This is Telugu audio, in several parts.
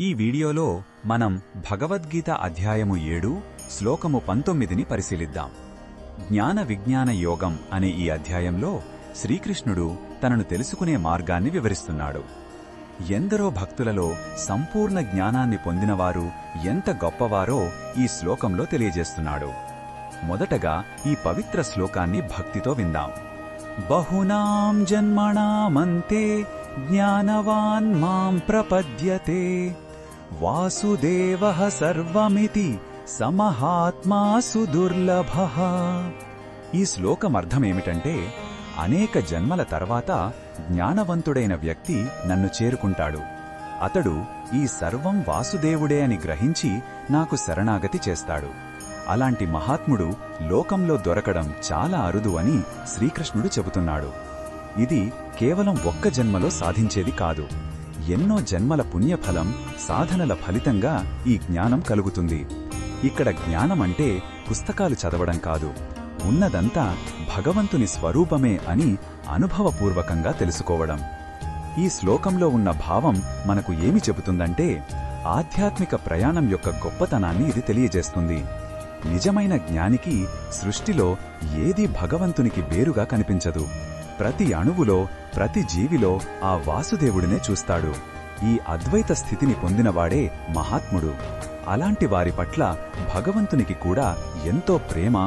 ఈ వీడియోలో మనం భగవద్గీత అధ్యాయము 7 శ్లోకము 19ని పరిశీలిద్దాం. జ్ఞాన విజ్ఞాన యోగం అనే ఈ అధ్యాయంలో శ్రీకృష్ణుడు తనను తెలుసుకునే మార్గాన్ని వివరిస్తున్నాడు. ఎందరో భక్తులలో సంపూర్ణ జ్ఞానాన్ని పొందినవారు ఎంత గొప్పవారో ఈ శ్లోకంలో తెలియజేస్తున్నాడు. మొదటగా ఈ పవిత్ర శ్లోకాన్ని భక్తితో విందాం. బహునాం జన్మణామంతే జ్ఞానవాన్ మాం ప్రపద్యతే వాసుదేవః సర్వమితి సమహాత్మా సుదుర్లభః. ఈ శ్లోకమర్థమేమిటంటే, అనేక జన్మల తర్వాత జ్ఞానవంతుడైన వ్యక్తి నన్ను చేరుకుంటాడు. అతడు ఈ సర్వం వాసుదేవుడే అని గ్రహించి నాకు శరణాగతి చేస్తాడు. అలాంటి మహాత్ముడు లోకంలో దొరకడం చాలా అరుదు అని శ్రీకృష్ణుడు చెబుతున్నాడు. ఇది కేవలం ఒక్క జన్మలో సాధించేది కాదు. ఎన్నో జన్మల పుణ్యఫలం, సాధనల ఫలితంగా ఈ జ్ఞానం కలుగుతుంది. ఇక్కడ జ్ఞానమంటే పుస్తకాలు చదవడం కాదు, ఉన్నదంతా భగవంతుని స్వరూపమే అని అనుభవపూర్వకంగా తెలుసుకోవడం. ఈ శ్లోకంలో ఉన్న భావం మనకు ఏమి చెబుతుందంటే, ఆధ్యాత్మిక ప్రయాణం యొక్క గొప్పతనాన్ని ఇది తెలియజేస్తుంది. నిజమైన జ్ఞానికి సృష్టిలో ఏదీ భగవంతునికి వేరుగా కనిపించదు. ప్రతి అణువులో, ప్రతి జీవిలో ఆ వాసుదేవుడినే చూస్తాడు. ఈ అద్వైత స్థితిని పొందినవాడే మహాత్ముడు. అలాంటి వారి పట్ల భగవంతునికి కూడా ఎంతో ప్రేమ,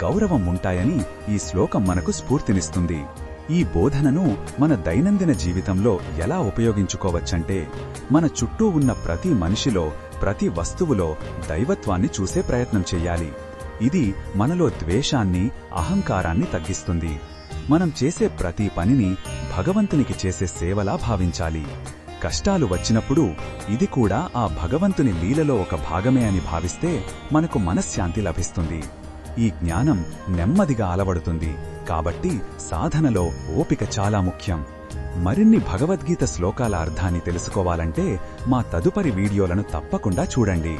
గౌరవం ఉంటాయని ఈ శ్లోకం మనకు స్ఫూర్తినిస్తుంది. ఈ బోధనను మన దైనందిన జీవితంలో ఎలా ఉపయోగించుకోవచ్చంటే, మన చుట్టూ ఉన్న ప్రతి మనిషిలో, ప్రతి వస్తువులో దైవత్వాన్ని చూసే ప్రయత్నం చెయ్యాలి. ఇది మనలో ద్వేషాన్ని, అహంకారాన్ని తగ్గిస్తుంది. మనం చేసే ప్రతి పనిని భగవంతునికి చేసే సేవలా భావించాలి. కష్టాలు వచ్చినప్పుడు ఇది కూడా ఆ భగవంతుని లీలలో ఒక భాగమే అని భావిస్తే మనకు మనశ్శాంతి లభిస్తుంది. ఈ జ్ఞానం నెమ్మదిగా అలవడుతుంది. కాబట్టి సాధనలో ఓపిక చాలా ముఖ్యం. మరిన్ని భగవద్గీత శ్లోకాల అర్థాన్ని తెలుసుకోవాలంటే మా తదుపరి వీడియోలను తప్పకుండా చూడండి.